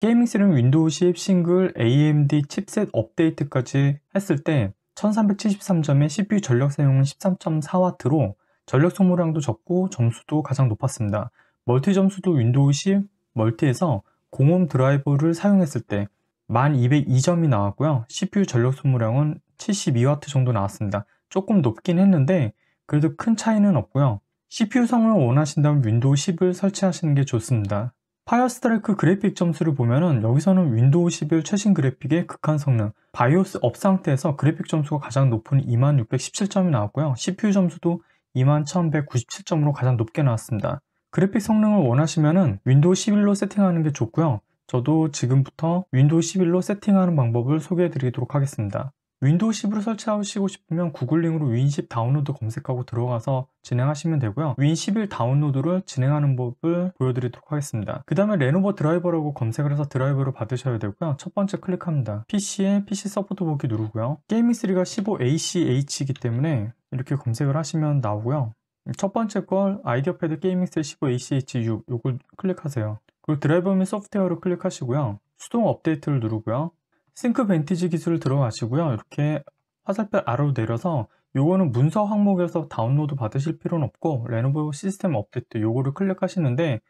게이밍3는 윈도우 10 싱글 AMD 칩셋 업데이트까지 했을 때 1373점의 CPU 전력 사용은 13.4W로 전력 소모량도 적고 점수도 가장 높았습니다. 멀티 점수도 윈도우 10 멀티에서 공홈 드라이버를 사용했을 때 1202점이 나왔고요. CPU 전력 소모량은 72W 정도 나왔습니다. 조금 높긴 했는데 그래도 큰 차이는 없고요. CPU 성능을 원하신다면 윈도우 10을 설치하시는 게 좋습니다. 파이어스트라이크 그래픽 점수를 보면은 여기서는 윈도우 11 최신 그래픽의 극한 성능, 바이오스 업 상태에서 그래픽 점수가 가장 높은 2617점이 나왔고요. CPU 점수도 21197점으로 가장 높게 나왔습니다. 그래픽 성능을 원하시면은 윈도우 11로 세팅하는 게 좋고요. 저도 지금부터 윈도우 11로 세팅하는 방법을 소개해 드리도록 하겠습니다. 윈도우 10으로 설치하시고 싶으면 구글 링으로 윈10 다운로드 검색하고 들어가서 진행하시면 되고요. 윈11 다운로드를 진행하는 법을 보여드리도록 하겠습니다. 그 다음에 레노버 드라이버라고 검색을 해서 드라이버를 받으셔야 되고요. 첫 번째 클릭합니다. PC에 PC 서포트 보기 누르고요. 게이밍3가 15ACH이기 때문에 이렇게 검색을 하시면 나오고요. 첫 번째 걸 아이디어 패드 게이밍3 15ACH6 요걸 클릭하세요. 그리고 드라이버 및 소프트웨어를 클릭하시고요. 수동 업데이트를 누르고요. 싱크 벤티지 기술을 들어가시고요. 이렇게 화살표 아래로 내려서 요거는 문서 항목에서 다운로드 받으실 필요는 없고 레노버 시스템 업데이트 요거를 클릭하시는데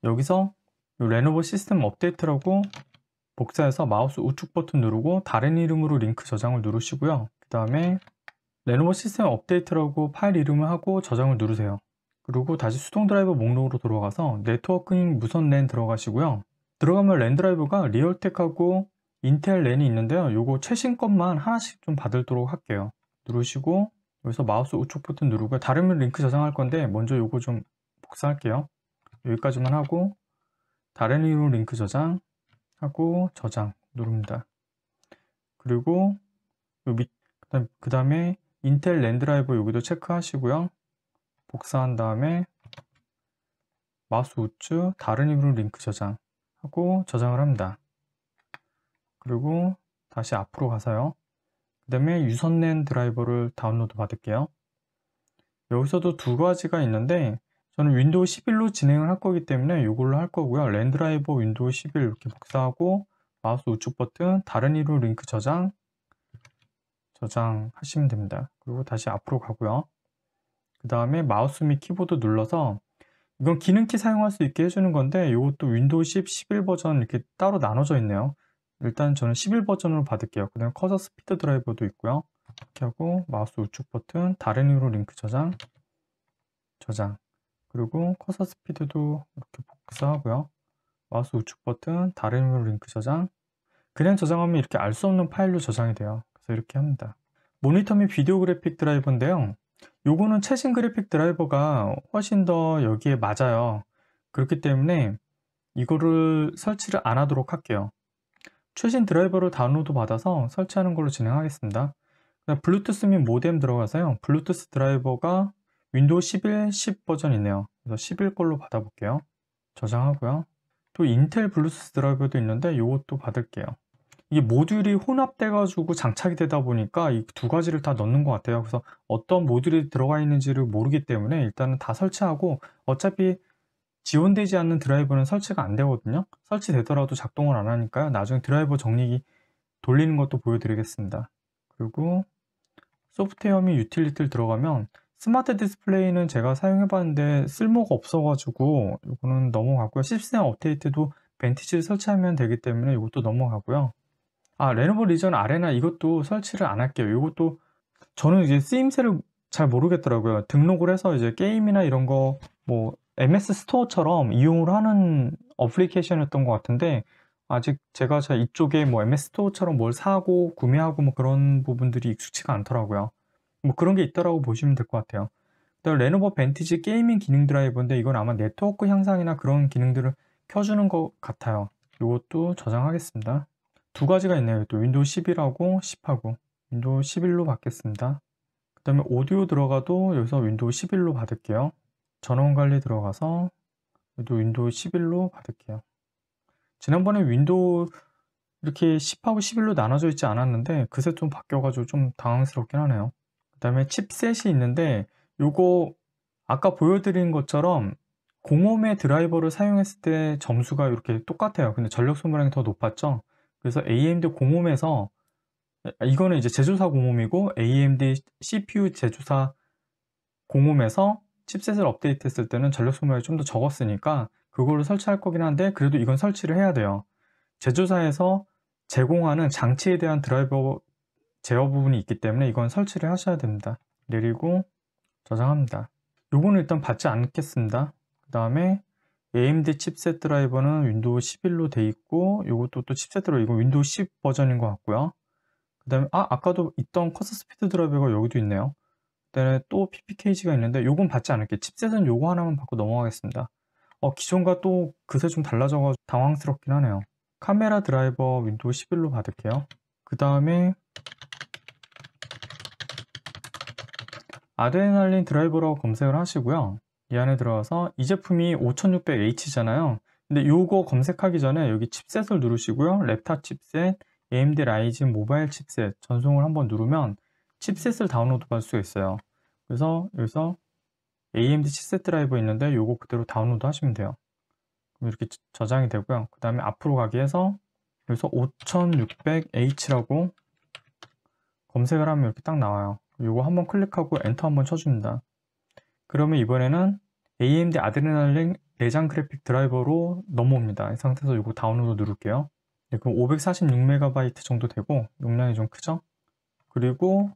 여기서 레노버 시스템 업데이트라고 복사해서 마우스 우측 버튼 누르고 다른 이름으로 링크 저장을 누르시고요. 그 다음에 레노버 시스템 업데이트라고 파일 이름을 하고 저장을 누르세요. 그리고 다시 수동 드라이버 목록으로 들어가서 네트워킹 무선 랜 들어가시고요. 들어가면 랜 드라이버가 리얼텍하고 인텔 랜이 있는데요. 요거 최신 것만 하나씩 좀 받도록 할게요. 누르시고 여기서 마우스 우측 버튼 누르고 다른 링크 저장할 건데 먼저 요거 좀 복사할게요. 여기까지만 하고 다른 이름으로 링크 저장하고 저장 누릅니다. 그리고 그 다음에 인텔 랜 드라이버 여기도 체크하시고요. 복사한 다음에 마우스 우측 다른 이름으로 링크 저장하고 저장을 합니다. 그리고 다시 앞으로 가서요. 그 다음에 유선랜 드라이버를 다운로드 받을게요. 여기서도 두 가지가 있는데 저는 윈도우 11로 진행을 할 거기 때문에 이걸로 할 거고요. 랜 드라이버 윈도우 11 이렇게 복사하고 마우스 우측 버튼 다른 이름으로 링크 저장하시면 됩니다. 그리고 다시 앞으로 가고요. 그 다음에 마우스 및 키보드 눌러서 이건 기능키 사용할 수 있게 해주는 건데 이것도 윈도우 10, 11 버전 이렇게 따로 나눠져 있네요. 일단 저는 11 버전으로 받을게요. 그 다음에 커서 스피드 드라이버도 있고요. 이렇게 하고 마우스 우측 버튼 다른 이유로 링크 저장 그리고 커서 스피드도 이렇게 복사하고요. 마우스 우측 버튼 다른 이유로 링크 저장 그냥 저장하면 이렇게 알 수 없는 파일로 저장이 돼요. 그래서 이렇게 합니다. 모니터 및 비디오 그래픽 드라이버인데요. 요거는 최신 그래픽 드라이버가 훨씬 더 여기에 맞아요. 그렇기 때문에 이거를 설치를 안 하도록 할게요. 최신 드라이버를 다운로드 받아서 설치하는 걸로 진행하겠습니다. 블루투스 및 모뎀 들어가서요. 블루투스 드라이버가 윈도우 11, 10 버전 있네요. 그래서 11 걸로 받아볼게요. 저장하고요. 또 인텔 블루투스 드라이버도 있는데 이것도 받을게요. 이게 모듈이 혼합돼 가지고 장착이 되다 보니까 이 두 가지를 다 넣는 것 같아요. 그래서 어떤 모듈이 들어가 있는지를 모르기 때문에 일단은 다 설치하고 어차피 지원되지 않는 드라이버는 설치가 안 되거든요. 설치되더라도 작동을 안 하니까요. 나중에 드라이버 정리기 돌리는 것도 보여드리겠습니다. 그리고 소프트웨어 및 유틸리티를 들어가면 스마트 디스플레이는 제가 사용해봤는데 쓸모가 없어가지고 이거는 넘어가고요. 시스템 업데이트도 벤티지를 설치하면 되기 때문에 이것도 넘어가고요. 레노버 리전 아레나 이것도 설치를 안 할게요. 이것도 저는 이제 쓰임새를 잘 모르겠더라고요. 등록을 해서 이제 게임이나 이런 거 뭐 MS 스토어처럼 이용을 하는 어플리케이션이었던 것 같은데 아직 제가 이쪽에 뭐 MS 스토어처럼 뭘 사고 구매하고 뭐 그런 부분들이 익숙치가 않더라고요. 뭐 그런 게 있더라고 보시면 될 것 같아요. 그다음 레노버 벤티지 게이밍 기능 드라이버인데 이건 아마 네트워크 향상이나 그런 기능들을 켜주는 것 같아요. 이것도 저장하겠습니다. 두 가지가 있네요. 또 윈도우 11하고 10하고 윈도우 11로 받겠습니다. 그 다음에 오디오 들어가도 여기서 윈도우 11로 받을게요. 전원 관리 들어가서 윈도우 11로 받을게요. 지난번에 윈도우 이렇게 10하고 11로 나눠져 있지 않았는데 그새 좀 바뀌어가지고 좀 당황스럽긴 하네요. 그 다음에 칩셋이 있는데 요거 아까 보여드린 것처럼 공홈의 드라이버를 사용했을 때 점수가 이렇게 똑같아요. 근데 전력 소모량이 더 높았죠. 그래서 AMD 공홈에서, 이거는 이제 제조사 공홈이고 AMD CPU 제조사 공홈에서 칩셋을 업데이트했을 때는 전력 소모량이 좀 더 적었으니까 그걸로 설치할 거긴 한데, 그래도 이건 설치를 해야 돼요. 제조사에서 제공하는 장치에 대한 드라이버 제어 부분이 있기 때문에 이건 설치를 하셔야 됩니다. 내리고 저장합니다. 요거는 일단 받지 않겠습니다. 그 다음에 AMD 칩셋 드라이버는 윈도우 11로 돼 있고, 요것도 또 칩셋 드라이버, 이거 윈도우 10 버전인 것 같고요. 그 다음에 아까도 있던 커서 스피드 드라이버가 여기도 있네요. 그 다음에 또 PPKG가 있는데 요건 받지 않을게요. 칩셋은 요거 하나만 받고 넘어가겠습니다. 기존과 또 그새 좀 달라져가지고 당황스럽긴 하네요. 카메라 드라이버 윈도우 11로 받을게요. 그 다음에 아드레날린 드라이버라고 검색을 하시고요. 이 안에 들어가서 이 제품이 5600H잖아요. 근데 요거 검색하기 전에 여기 칩셋을 누르시고요. 랩탑 칩셋, AMD 라이즌 모바일 칩셋 전송을 한번 누르면 칩셋을 다운로드 받을 수가 있어요. 그래서 여기서 AMD 칩셋 드라이버 있는데 요거 그대로 다운로드 하시면 돼요. 그럼 이렇게 저장이 되고요. 그 다음에 앞으로 가기 해서 여기서 5600H라고 검색을 하면 이렇게 딱 나와요. 요거 한번 클릭하고 엔터 한번 쳐줍니다. 그러면 이번에는 AMD 아드레날린 내장 그래픽 드라이버로 넘어옵니다. 이 상태에서 요거 다운로드 누를게요. 네, 그럼 546MB 정도 되고 용량이 좀 크죠? 그리고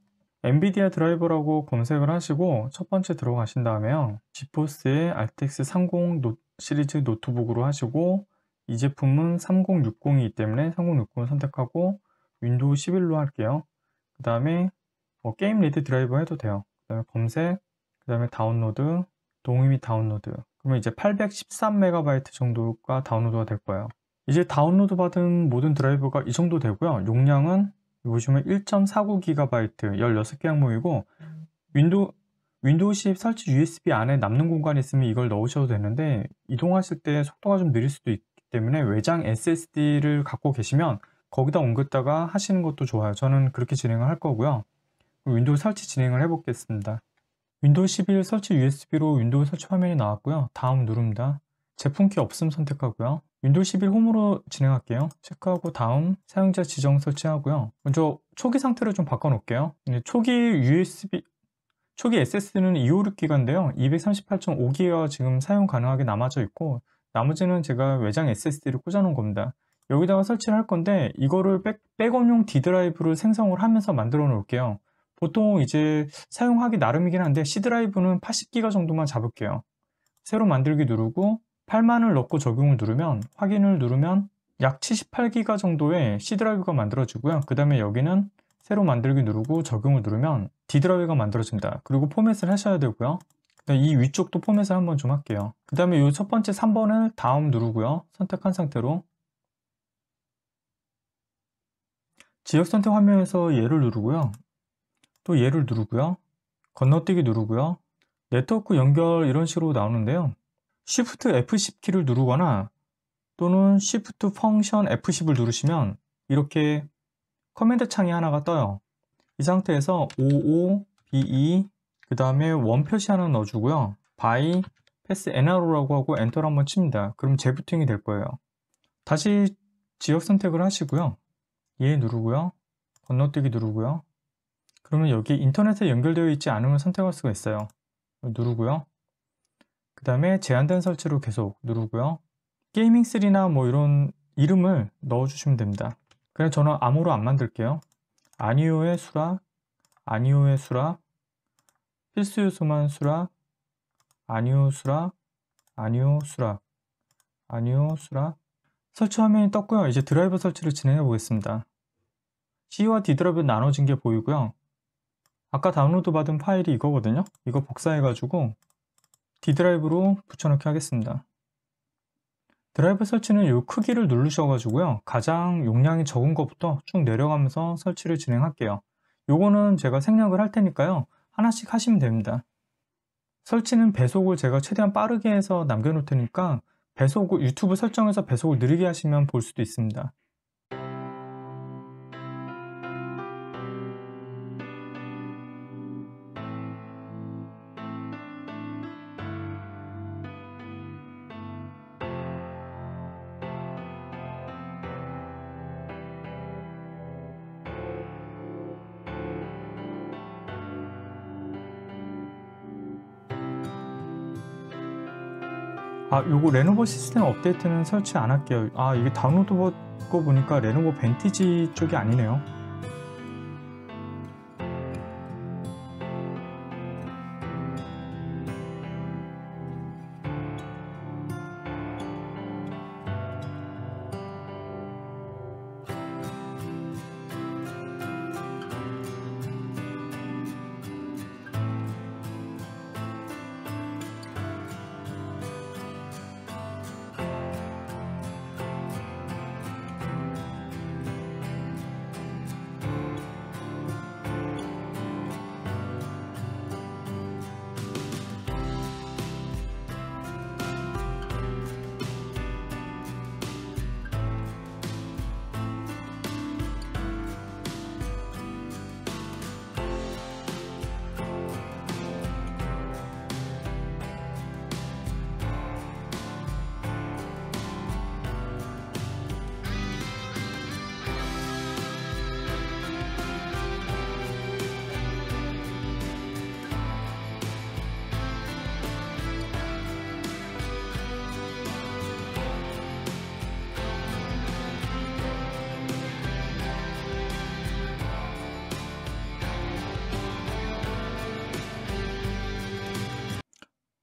엔비디아 드라이버라고 검색을 하시고 첫 번째 들어가신 다음에요. 지포스의 RTX 30 시리즈 노트북으로 하시고, 이 제품은 3060이기 때문에 3060을 선택하고 윈도우 11로 할게요. 그 다음에 게임 리드 드라이버 해도 돼요. 그 다음에 검색, 그 다음에 다운로드, 동의 및 다운로드. 그러면 이제 813MB 정도가 다운로드가 될 거예요. 이제 다운로드 받은 모든 드라이버가 이 정도 되고요. 용량은 보시면 1.49GB 16개 항목이고, 윈도우 10 설치 USB 안에 남는 공간이 있으면 이걸 넣으셔도 되는데, 이동하실 때 속도가 좀 느릴 수도 있기 때문에 외장 SSD를 갖고 계시면 거기다 옮겼다가 하시는 것도 좋아요. 저는 그렇게 진행을 할 거고요. 윈도우 설치 진행을 해보겠습니다. 윈도우 11 설치 USB로 윈도우 설치 화면이 나왔고요. 다음 누릅니다. 제품키 없음 선택하고요. 윈도우 11 홈으로 진행할게요. 체크하고 다음 사용자 지정 설치하고요. 먼저 초기 상태를 좀 바꿔놓을게요. 초기 SSD는 256기가인데요. 238.5기가 지금 사용 가능하게 남아져 있고, 나머지는 제가 외장 SSD를 꽂아놓은 겁니다. 여기다가 설치를 할 건데, 이거를 백업용 D 드라이브를 생성을 하면서 만들어 놓을게요. 보통 이제 사용하기 나름이긴 한데 C 드라이브는 80기가 정도만 잡을게요. 새로 만들기 누르고 8만을 넣고 적용을 누르면, 확인을 누르면 약 78기가 정도의 C 드라이브가 만들어지고요. 그 다음에 여기는 새로 만들기 누르고 적용을 누르면 D 드라이브가 만들어집니다. 그리고 포맷을 하셔야 되고요. 이 위쪽도 포맷을 한번 좀 할게요. 그 다음에 이 첫 번째 3번을 다음 누르고요. 선택한 상태로 지역 선택 화면에서 얘를 누르고요. 또 얘를 누르고요. 건너뛰기 누르고요. 네트워크 연결 이런 식으로 나오는데요. Shift F10 키를 누르거나 또는 Shift 펑션 F10을 누르시면 이렇게 커맨드 창이 하나가 떠요. 이 상태에서 OOBE 그 다음에 원 표시 하나 넣어주고요. by pass nro라고 하고 엔터를 한번 칩니다. 그럼 재부팅이 될 거예요. 다시 지역 선택을 하시고요. 얘 누르고요. 건너뛰기 누르고요. 그러면 여기 인터넷에 연결되어 있지 않으면 선택할 수가 있어요. 누르고요. 그 다음에 제한된 설치로 계속 누르고요. 게이밍3나 뭐 이런 이름을 넣어주시면 됩니다. 그냥 저는 암호로 안 만들게요. 아니오의 수락, 아니오의 수락, 필수 요소만 수락, 아니오 수락, 아니오 수락, 아니오 수락. 설치 화면이 떴고요. 이제 드라이버 설치를 진행해 보겠습니다. C와 D 드라이브 나눠진 게 보이고요. 아까 다운로드 받은 파일이 이거거든요. 이거 복사해 가지고 D 드라이브로 붙여넣기 하겠습니다. 드라이브 설치는 이 크기를 누르셔가지고요. 가장 용량이 적은 것부터 쭉 내려가면서 설치를 진행할게요. 요거는 제가 생략을 할 테니까요. 하나씩 하시면 됩니다. 설치는 배속을 제가 최대한 빠르게 해서 남겨놓을 테니까 배속을 유튜브 설정에서 배속을 느리게 하시면 볼 수도 있습니다. 요거 레노버 시스템 업데이트는 설치 안 할게요. 이게 다운로드 거 보니까 레노버 벤티지 쪽이 아니네요.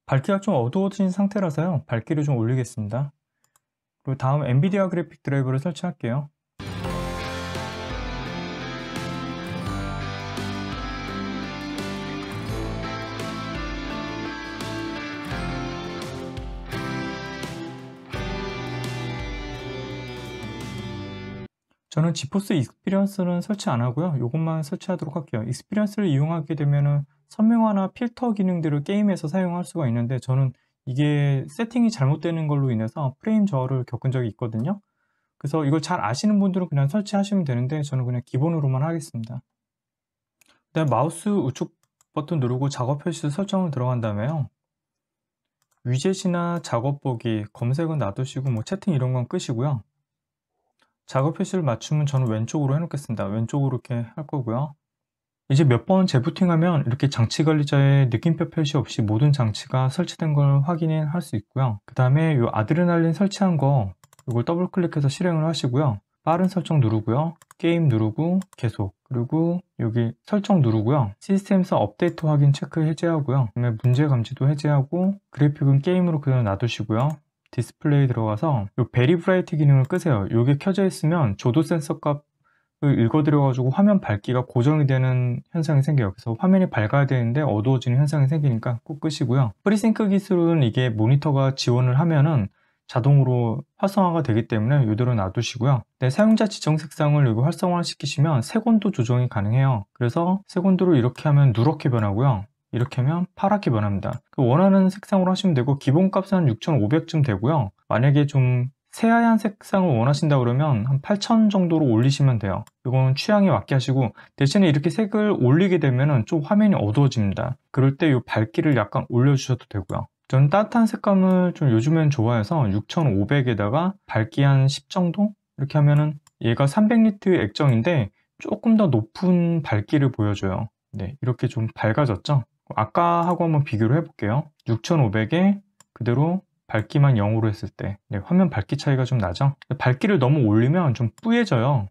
밝기가 좀 어두워진 상태라서요. 밝기를 좀 올리겠습니다. 그리고 다음 엔비디아 그래픽 드라이버를 설치할게요. 저는 지포스 익스피리언스는 설치 안 하고요. 이것만 설치하도록 할게요. 익스피리언스를 이용하게 되면은 선명화나 필터 기능들을 게임에서 사용할 수가 있는데 저는 이게 세팅이 잘못되는 걸로 인해서 프레임 저하를 겪은 적이 있거든요. 그래서 이걸 잘 아시는 분들은 그냥 설치하시면 되는데 저는 그냥 기본으로만 하겠습니다. 그다음에 마우스 우측 버튼 누르고 작업 표시 설정을 들어간 다음에요. 위젯이나 작업 보기, 검색은 놔두시고 뭐 채팅 이런 건 끄시고요. 작업 표시를 맞추면 저는 왼쪽으로 해놓겠습니다. 왼쪽으로 이렇게 할 거고요. 이제 몇 번 재부팅하면 이렇게 장치 관리자의 느낌표 표시 없이 모든 장치가 설치된 걸 확인할 수 있고요. 그 다음에 이 아드레날린 설치한 거 이걸 더블 클릭해서 실행을 하시고요. 빠른 설정 누르고요. 게임 누르고 계속, 그리고 여기 설정 누르고요. 시스템에서 업데이트 확인 체크 해제하고요. 그다음에 문제 감지도 해제하고 그래픽은 게임으로 그냥 놔두시고요. 디스플레이 들어가서 이 베리 브라이트 기능을 끄세요. 이게 켜져 있으면 조도 센서 값을 읽어드려가지고 화면 밝기가 고정이 되는 현상이 생겨요. 그래서 화면이 밝아야 되는데 어두워지는 현상이 생기니까 꼭 끄시고요. 프리싱크 기술은 이게 모니터가 지원을 하면은 자동으로 활성화가 되기 때문에 이대로 놔두시고요. 네, 사용자 지정 색상을 이거 활성화 시키시면 색온도 조정이 가능해요. 그래서 색온도를 이렇게 하면 누렇게 변하고요. 이렇게 하면 파랗게 변합니다. 원하는 색상으로 하시면 되고 기본값은 한 6500쯤 되고요. 만약에 좀 새하얀 색상을 원하신다 그러면 한 8000 정도로 올리시면 돼요. 이건 취향에 맞게 하시고, 대신에 이렇게 색을 올리게 되면 좀 화면이 어두워집니다. 그럴 때 이 밝기를 약간 올려주셔도 되고요. 저는 따뜻한 색감을 좀 요즘엔 좋아해서 6500에다가 밝기 한 10 정도? 이렇게 하면은 얘가 300니트 액정인데 조금 더 높은 밝기를 보여줘요. 네, 이렇게 좀 밝아졌죠? 아까하고 한번 비교를 해볼게요. 6500에 그대로 밝기만 0으로 했을 때 네, 화면 밝기 차이가 좀 나죠? 밝기를 너무 올리면 좀 뿌얘져요.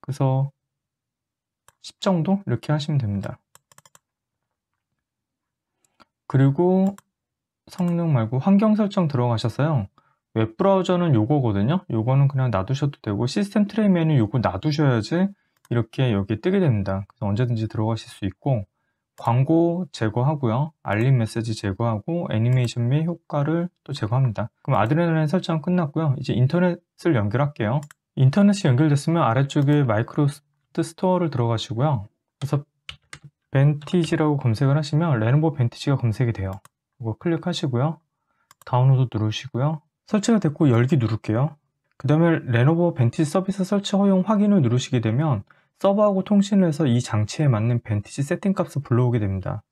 그래서 10 정도? 이렇게 하시면 됩니다. 그리고 성능 말고 환경 설정 들어가셨어요. 웹브라우저는 요거거든요. 요거는 그냥 놔두셔도 되고 시스템 트레이 메뉴 요거 놔두셔야지 이렇게 여기 뜨게 됩니다. 그래서 언제든지 들어가실 수 있고, 광고 제거하고요. 알림 메시지 제거하고 애니메이션 및 효과를 또 제거합니다. 그럼 아드레날린 설정 끝났고요. 이제 인터넷을 연결할게요. 인터넷이 연결됐으면 아래쪽에 마이크로소프트 스토어를 들어가시고요. 그래서 벤티지라고 검색을 하시면 레노버 벤티지가 검색이 돼요. 이거 클릭하시고요. 다운로드 누르시고요. 설치가 됐고 열기 누를게요. 그 다음에 레노버 벤티지 서비스 설치 허용 확인을 누르시게 되면 서버하고 통신을 해서 이 장치에 맞는 벤티지 세팅 값을 불러오게 됩니다.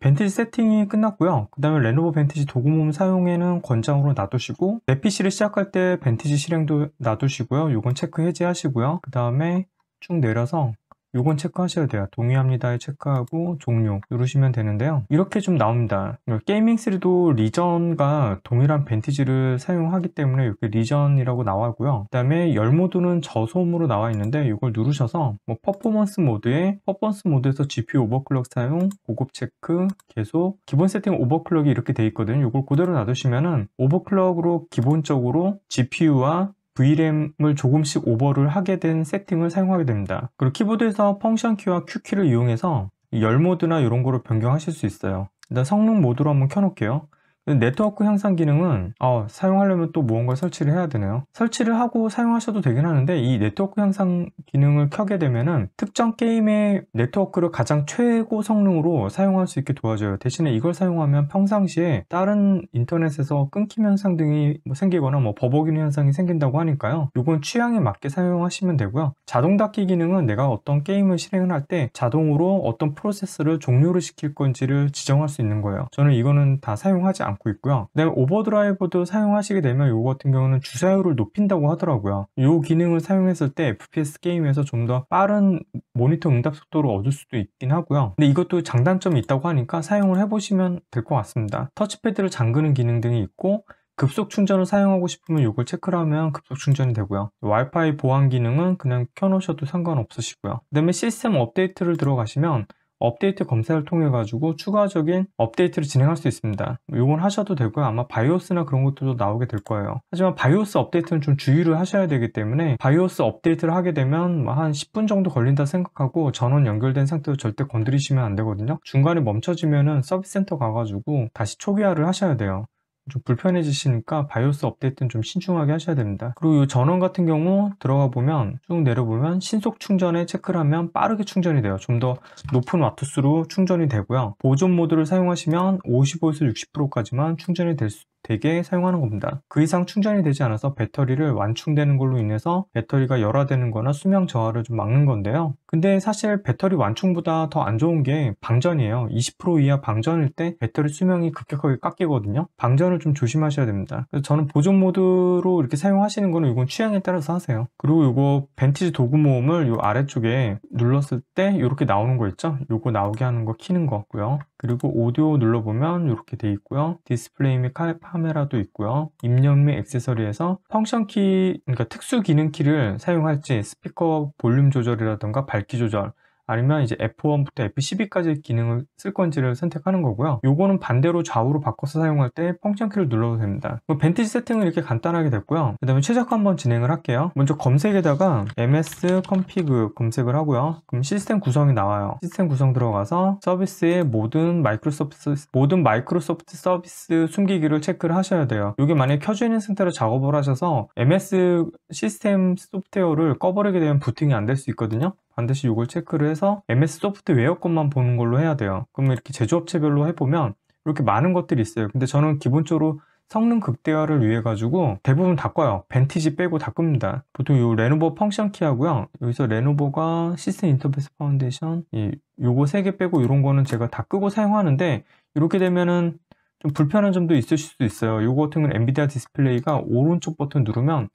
벤티지 세팅이 끝났고요. 그 다음에 레노버 벤티지 도구모음 사용에는 권장으로 놔두시고, 내 PC를 시작할 때 벤티지 실행도 놔두시고요. 요건 체크 해제하시고요. 그 다음에 쭉 내려서 요건 체크하셔야 돼요. 동의합니다에 체크하고 종료 누르시면 되는데요. 이렇게 좀 나옵니다. 게이밍3도 리전과 동일한 벤티지를 사용하기 때문에 이렇게 리전이라고 나와고요. 그 다음에 열 모드는 저소음으로 나와 있는데 이걸 누르셔서 뭐 퍼포먼스 모드에서 GPU 오버클럭 사용, 고급 체크, 계속, 기본 세팅 오버클럭이 이렇게 돼 있거든요. 이걸 그대로 놔두시면은 오버클럭으로 기본적으로 GPU와 VRAM을 조금씩 오버를 하게 된 세팅을 사용하게 됩니다. 그리고 키보드에서 펑션 키와 Q 키를 이용해서 열 모드나 이런 거로 변경하실 수 있어요. 일단 성능 모드로 한번 켜놓을게요. 네트워크 향상 기능은 사용하려면 또 무언가 설치를 해야 되네요. 설치를 하고 사용하셔도 되긴 하는데 이 네트워크 향상 기능을 켜게 되면은 특정 게임의 네트워크를 가장 최고 성능으로 사용할 수 있게 도와줘요. 대신에 이걸 사용하면 평상시에 다른 인터넷에서 끊김 현상 등이 생기거나 버벅이는 현상이 생긴다고 하니까요. 이건 취향에 맞게 사용하시면 되고요. 자동 닫기 기능은 내가 어떤 게임을 실행을 할 때 자동으로 어떤 프로세스를 종료를 시킬 건지를 지정할 수 있는 거예요. 저는 이거는 다 사용하지 않고 있고요. 그다음에 오버드라이브도 사용하시게 되면 이거 같은 경우는 주사율을 높인다고 하더라고요. 이 기능을 사용했을 때 FPS 게임에서 좀 더 빠른 모니터 응답 속도를 얻을 수도 있긴 하고요. 근데 이것도 장단점이 있다고 하니까 사용을 해보시면 될 것 같습니다. 터치패드를 잠그는 기능 등이 있고 급속 충전을 사용하고 싶으면 이걸 체크를 하면 급속 충전이 되고요. 와이파이 보안 기능은 그냥 켜놓으셔도 상관없으시고요. 그 다음에 시스템 업데이트를 들어가시면 업데이트 검색을 통해 가지고 추가적인 업데이트를 진행할 수 있습니다. 이건 하셔도 되고요. 아마 바이오스나 그런 것들도 나오게 될 거예요. 하지만 바이오스 업데이트는 좀 주의를 하셔야 되기 때문에 바이오스 업데이트를 하게 되면 한 10분 정도 걸린다 생각하고 전원 연결된 상태로 절대 건드리시면 안 되거든요. 중간에 멈춰지면은 서비스 센터 가가지고 다시 초기화를 하셔야 돼요. 좀 불편해지시니까 바이오스 업데이트는 좀 신중하게 하셔야 됩니다. 그리고 이 전원 같은 경우 들어가 보면 쭉 내려보면 신속 충전에 체크를 하면 빠르게 충전이 돼요. 좀 더 높은 와트수로 충전이 되고요. 보존 모드를 사용하시면 55에서 60%까지만 충전이 되게 사용하는 겁니다. 그 이상 충전이 되지 않아서 배터리를 완충되는 걸로 인해서 배터리가 열화되는 거나 수명 저하를 좀 막는 건데요. 근데 사실 배터리 완충보다 더 안 좋은 게 방전이에요. 20% 이하 방전일 때 배터리 수명이 급격하게 깎이거든요. 방전을 좀 조심하셔야 됩니다. 그래서 저는 보존 모드로 이렇게 사용하시는 거는 이건 취향에 따라서 하세요. 그리고 이거 벤티지 도구 모음을 이 아래쪽에 눌렀을 때 이렇게 나오는 거 있죠? 이거 나오게 하는 거 키는 거 같고요. 그리고 오디오 눌러보면 이렇게 돼 있고요. 디스플레이 및 카메라도 있고요. 입력 및 액세서리에서 펑션 키, 그러니까 특수 기능 키를 사용할지 스피커 볼륨 조절이라든가 밝기 조절, 아니면 이제 F1부터 F12까지 기능을 쓸 건지를 선택하는 거고요. 요거는 반대로 좌우로 바꿔서 사용할 때 펑션 키를 눌러도 됩니다. 벤티지 세팅은 이렇게 간단하게 됐고요. 그 다음에 최적화 한번 진행을 할게요. 먼저 검색에다가 ms config 검색을 하고요. 그럼 시스템 구성이 나와요. 시스템 구성 들어가서 서비스에 모든 마이크로소프트 서비스 숨기기를 체크를 하셔야 돼요. 이게 만약에 켜져 있는 상태로 작업을 하셔서 ms 시스템 소프트웨어를 꺼버리게 되면 부팅이 안 될 수 있거든요. 반드시 이걸 체크를 해서 MS 소프트웨어 것만 보는 걸로 해야 돼요. 그러면 이렇게 제조업체별로 해보면 이렇게 많은 것들이 있어요. 근데 저는 기본적으로 성능 극대화를 위해 가지고 대부분 다 꺼요. 벤티지 빼고 다 끕니다. 보통 이 레노버 펑션 키 하고요. 여기서 레노버가 시스템 인터페이스 파운데이션 요거 3개 빼고 이런 거는 제가 다 끄고 사용하는데 이렇게 되면은 좀 불편한 점도 있을 수도 있어요. 요거 같은 경우는 엔비디아 디스플레이가 오른쪽 버튼 누르면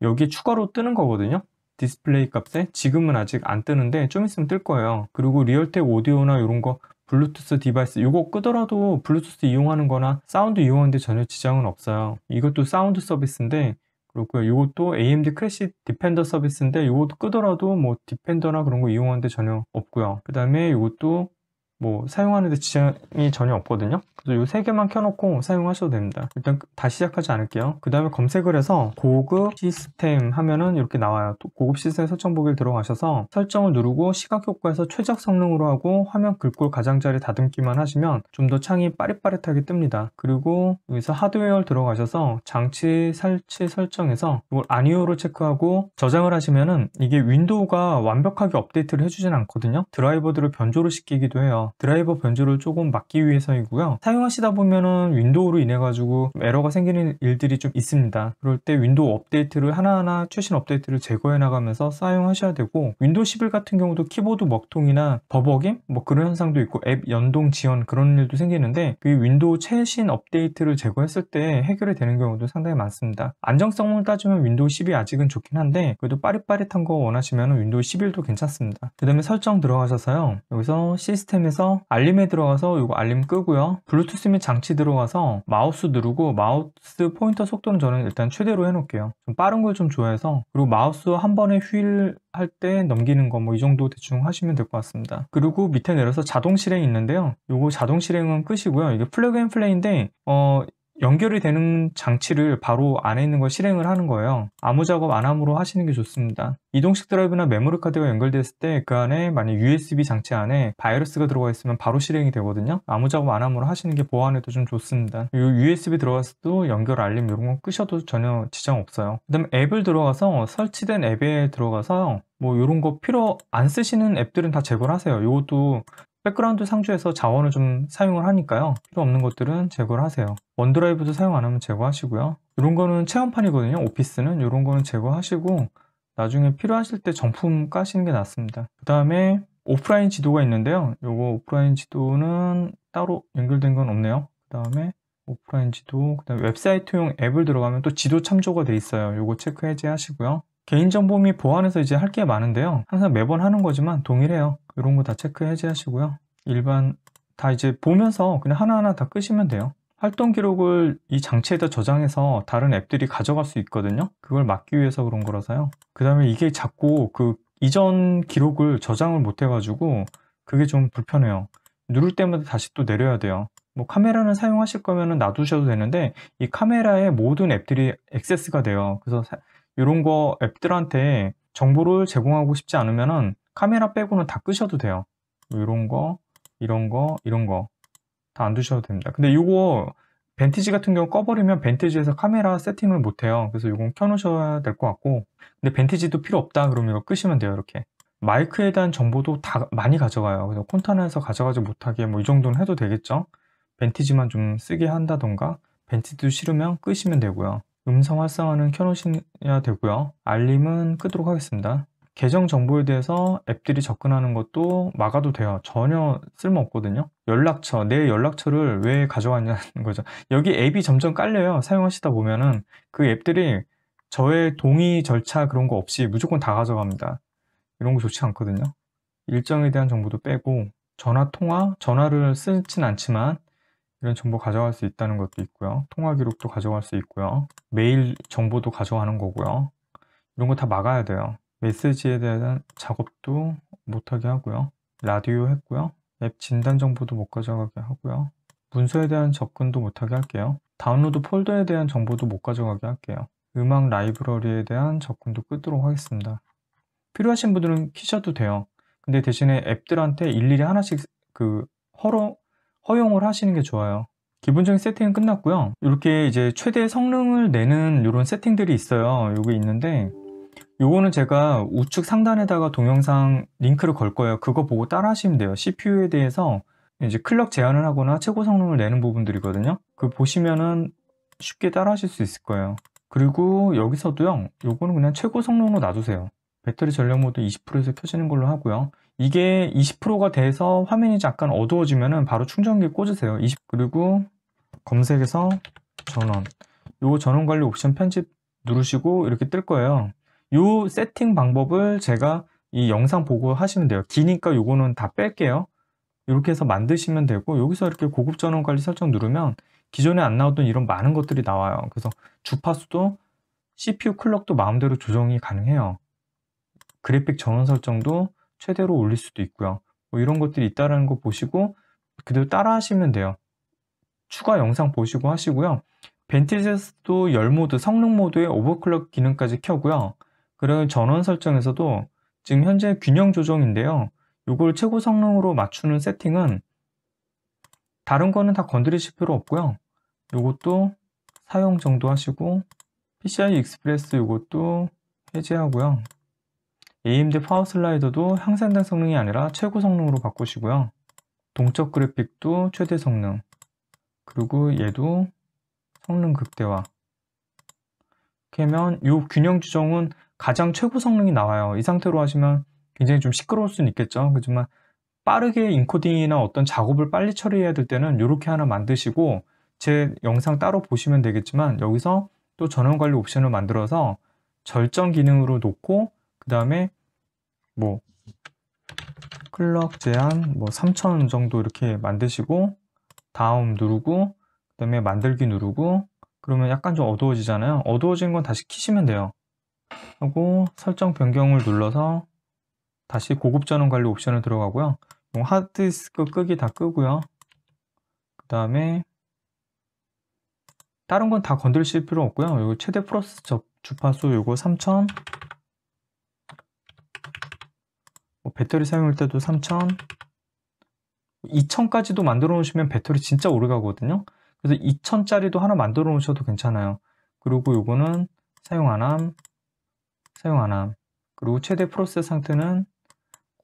여기에 추가로 뜨는 거거든요. 디스플레이 값에 지금은 아직 안 뜨는데 좀 있으면 뜰 거예요. 그리고 리얼텍 오디오나 이런 거 블루투스 디바이스 이거 끄더라도 블루투스 이용하는 거나 사운드 이용하는데 전혀 지장은 없어요. 이것도 사운드 서비스인데 그리고 이것도 AMD 크래시 디펜더 서비스인데 이것도 끄더라도 디펜더나 그런 거 이용하는데 전혀 없고요. 그 다음에 이것도 사용하는데 지장이 전혀 없거든요. 그래서 이 3개만 켜놓고 사용하셔도 됩니다. 일단 다시 시작하지 않을게요. 그 다음에 검색을 해서 고급 시스템 하면은 이렇게 나와요. 또 고급 시스템 설정 보기를 들어가셔서 설정을 누르고 시각 효과에서 최적 성능으로 하고 화면 글꼴 가장자리 다듬기만 하시면 좀 더 창이 빠릿빠릿하게 뜹니다. 그리고 여기서 하드웨어 들어가셔서 장치 설치 설정에서 이걸 아니오로 체크하고 저장을 하시면은 이게 윈도우가 완벽하게 업데이트를 해주진 않거든요. 드라이버들을 변조를 시키기도 해요. 거예요. 드라이버 변조를 조금 막기 위해서이고요. 사용하시다 보면은 윈도우로 인해 가지고 에러가 생기는 일들이 좀 있습니다. 그럴 때 윈도우 업데이트를 하나하나 최신 업데이트를 제거해 나가면서 사용하셔야 되고, 윈도우 11 같은 경우도 키보드 먹통이나 버벅임 뭐 그런 현상도 있고 앱 연동 지연 그런 일도 생기는데, 그 윈도우 최신 업데이트를 제거했을 때 해결이 되는 경우도 상당히 많습니다. 안정성을 따지면 윈도우 10이 아직은 좋긴 한데, 그래도 빠릿빠릿한 거 원하시면 윈도우 11도 괜찮습니다. 그 다음에 설정 들어가셔서요, 여기서 시스템에서 알림에 들어가서 이거 알림 끄고요, 블루투스 및 장치 들어가서 마우스 누르고, 마우스 포인터 속도는 저는 일단 최대로 해놓을게요. 좀 빠른 걸 좀 좋아해서. 그리고 마우스 한 번에 휠 할 때 넘기는 거 뭐 이 정도 대충 하시면 될 것 같습니다. 그리고 밑에 내려서 자동 실행이 있는데요, 요거 자동 실행은 끄시고요. 이게 플러그 앤 플레이인데 연결이 되는 장치를 바로 안에 있는 걸 실행을 하는 거예요. 아무 작업 안 함으로 하시는 게 좋습니다. 이동식 드라이브나 메모리 카드가 연결됐을 때 그 안에 만약 USB 장치 안에 바이러스가 들어가 있으면 바로 실행이 되거든요. 아무 작업 안 함으로 하시는 게 보안에도 좀 좋습니다. 이 USB 들어갔을 때도 연결 알림 이런 거 끄셔도 전혀 지장 없어요. 그 다음에 앱을 들어가서 설치된 앱에 들어가서 뭐 이런 거 필요 안 쓰시는 앱들은 다 제거를 하세요. 이것도 백그라운드 상주에서 자원을 좀 사용을 하니까요. 필요 없는 것들은 제거를 하세요. 원드라이브도 사용 안 하면 제거하시고요. 이런 거는 체험판이거든요. 오피스는 이런 거는 제거하시고 나중에 필요하실 때 정품 까시는 게 낫습니다. 그 다음에 오프라인 지도가 있는데요. 요거 오프라인 지도는 따로 연결된 건 없네요. 그 다음에 오프라인 지도, 그 다음에 웹사이트용 앱을 들어가면 또 지도 참조가 돼 있어요. 요거 체크 해제하시고요. 개인정보 및 보안에서 이제 할 게 많은데요. 항상 매번 하는 거지만 동일해요. 이런 거 다 체크 해제하시고요. 일반 다 이제 보면서 그냥 하나하나 다 끄시면 돼요. 활동 기록을 이 장치에다 저장해서 다른 앱들이 가져갈 수 있거든요. 그걸 막기 위해서 그런 거라서요. 그 다음에 이게 자꾸 그 이전 기록을 저장을 못 해가지고 그게 좀 불편해요. 누를 때마다 다시 또 내려야 돼요. 뭐 카메라는 사용하실 거면 놔두셔도 되는데 이 카메라에 모든 앱들이 액세스가 돼요. 그래서 이런 거 앱들한테 정보를 제공하고 싶지 않으면은 카메라 빼고는 다 끄셔도 돼요. 이런 거, 이런 거, 이런 거 다 안 두셔도 됩니다. 근데 이거 벤티지 같은 경우 꺼버리면 벤티지에서 카메라 세팅을 못 해요. 그래서 이건 켜놓으셔야 될 것 같고, 근데 벤티지도 필요 없다 그러면 이거 끄시면 돼요. 이렇게 마이크에 대한 정보도 다 많이 가져가요. 그래서 콘타나에서 가져가지 못하게 뭐 이 정도는 해도 되겠죠. 벤티지만 좀 쓰게 한다던가, 벤티지도 싫으면 끄시면 되고요. 음성 활성화는 켜놓으셔야 되고요. 알림은 끄도록 하겠습니다. 계정 정보에 대해서 앱들이 접근하는 것도 막아도 돼요. 전혀 쓸모없거든요. 연락처, 내 연락처를 왜 가져왔냐는 거죠. 여기 앱이 점점 깔려요. 사용하시다 보면은 그 앱들이 저의 동의 절차 그런 거 없이 무조건 다 가져갑니다. 이런 거 좋지 않거든요. 일정에 대한 정보도 빼고, 전화 통화, 전화를 쓰진 않지만 이런 정보 가져갈 수 있다는 것도 있고요. 통화 기록도 가져갈 수 있고요. 메일 정보도 가져가는 거고요. 이런 거 다 막아야 돼요. 메시지에 대한 작업도 못하게 하고요. 라디오 했고요. 앱 진단 정보도 못 가져가게 하고요. 문서에 대한 접근도 못하게 할게요. 다운로드 폴더에 대한 정보도 못 가져가게 할게요. 음악 라이브러리에 대한 접근도 끄도록 하겠습니다. 필요하신 분들은 키셔도 돼요. 근데 대신에 앱들한테 일일이 하나씩 허용을 하시는 게 좋아요. 기본적인 세팅은 끝났고요. 이렇게 이제 최대 성능을 내는 이런 세팅들이 있어요. 여기 있는데, 요거는 제가 우측 상단에다가 동영상 링크를 걸 거예요. 그거 보고 따라 하시면 돼요. CPU에 대해서 이제 클럭 제한을 하거나 최고 성능을 내는 부분들이거든요. 그거 보시면은 쉽게 따라 하실 수 있을 거예요. 그리고 여기서도요, 요거는 그냥 최고 성능으로 놔두세요. 배터리 전력 모드 20%에서 켜지는 걸로 하고요. 이게 20%가 돼서 화면이 약간 어두워지면은 바로 충전기에 꽂으세요. 그리고 검색에서 전원, 요거 전원 관리 옵션 편집 누르시고 이렇게 뜰 거예요. 요 세팅 방법을 제가 이 영상 보고 하시면 돼요. 기니까 요거는 다 뺄게요. 이렇게 해서 만드시면 되고, 여기서 이렇게 고급 전원 관리 설정 누르면 기존에 안 나오던 이런 많은 것들이 나와요. 그래서 주파수도 CPU 클럭도 마음대로 조정이 가능해요. 그래픽 전원 설정도 최대로 올릴 수도 있고요. 뭐 이런 것들이 있다는 거 보시고 그대로 따라 하시면 돼요. 추가 영상 보시고 하시고요. 벤티지에서도 열 모드, 성능 모드의 오버클럭 기능까지 켜고요. 그리고 전원 설정에서도 지금 현재 균형 조정인데요. 이걸 최고 성능으로 맞추는 세팅은 다른 거는 다 건드리실 필요 없고요. 이것도 사용 정도 하시고, PCI 익스프레스 이것도 해제하고요. AMD 파워 슬라이더도 향상된 성능이 아니라 최고 성능으로 바꾸시고요. 동적 그래픽도 최대 성능, 그리고 얘도 성능 극대화. 이렇게 하면 이 균형 조정은 가장 최고 성능이 나와요. 이 상태로 하시면 굉장히 좀 시끄러울 수는 있겠죠. 그렇지만 빠르게 인코딩이나 어떤 작업을 빨리 처리해야 될 때는 이렇게 하나 만드시고, 제 영상 따로 보시면 되겠지만 여기서 또 전원 관리 옵션을 만들어서 절정 기능으로 놓고, 그 다음에 뭐 클럭 제한 뭐 3000 정도 이렇게 만드시고 다음 누르고, 그 다음에 만들기 누르고, 그러면 약간 좀 어두워지잖아요. 어두워진 건 다시 키시면 돼요. 하고 설정 변경을 눌러서 다시 고급 전원 관리 옵션을 들어가고요. 하드디스크 끄기 다 끄고요. 그 다음에 다른 건 다 건드리실 필요 없고요. 요거 최대 플러스 주파수 요거 3000, 배터리 사용할 때도 3000, 2000까지도 만들어 놓으시면 배터리 진짜 오래 가거든요. 그래서 2000짜리도 하나 만들어 놓으셔도 괜찮아요. 그리고 요거는 사용 안함, 사용 안함. 그리고 최대 프로세스 상태는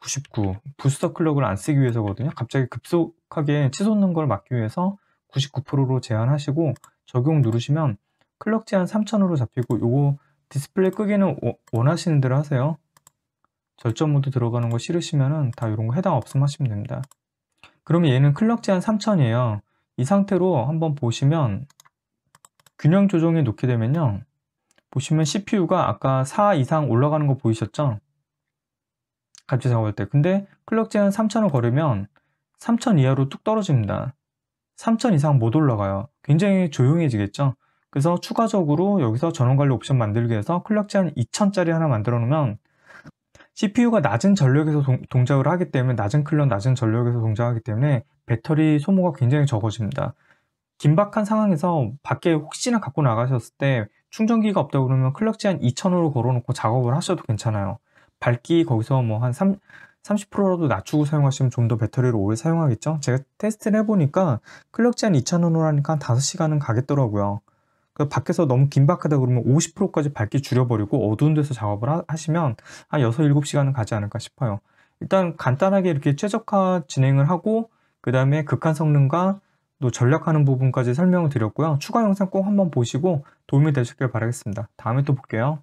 99. 부스터 클럭을 안 쓰기 위해서거든요. 갑자기 급속하게 치솟는 걸 막기 위해서 99%로 제한하시고 적용 누르시면 클럭 제한 3000으로 잡히고, 요거 디스플레이 끄기는 원하시는 대로 하세요. 절전 모드 들어가는 거 싫으시면은 다 이런 거 해당 없음 하시면 됩니다. 그러면 얘는 클럭 제한 3000이에요. 이 상태로 한번 보시면 균형 조정에 놓게 되면요, 보시면 CPU가 아까 4 이상 올라가는 거 보이셨죠? 같이 작업할 때. 근데 클럭 제한 3000을 걸으면 3000 이하로 뚝 떨어집니다. 3000 이상 못 올라가요. 굉장히 조용해지겠죠? 그래서 추가적으로 여기서 전원관리 옵션 만들기 위해서 클럭 제한 2000짜리 하나 만들어 놓으면 CPU가 낮은 전력에서 동작을 하기 때문에, 낮은 클럭, 낮은 전력에서 동작하기 때문에 배터리 소모가 굉장히 적어집니다. 긴박한 상황에서 밖에 혹시나 갖고 나가셨을 때 충전기가 없다 그러면 클럭 제한 2000으로 걸어놓고 작업을 하셔도 괜찮아요. 밝기 거기서 뭐 한 30%라도 낮추고 사용하시면 좀 더 배터리를 오래 사용하겠죠. 제가 테스트를 해보니까 클럭 제한 2000으로 하니까 한 5시간은 가겠더라고요. 밖에서 너무 긴박하다 그러면 50%까지 밝기 줄여버리고 어두운 데서 작업을 하시면 한 6, 7시간은 가지 않을까 싶어요. 일단 간단하게 이렇게 최적화 진행을 하고, 그 다음에 극한 성능과 또 전략하는 부분까지 설명을 드렸고요. 추가 영상 꼭 한번 보시고 도움이 되셨길 바라겠습니다. 다음에 또 볼게요.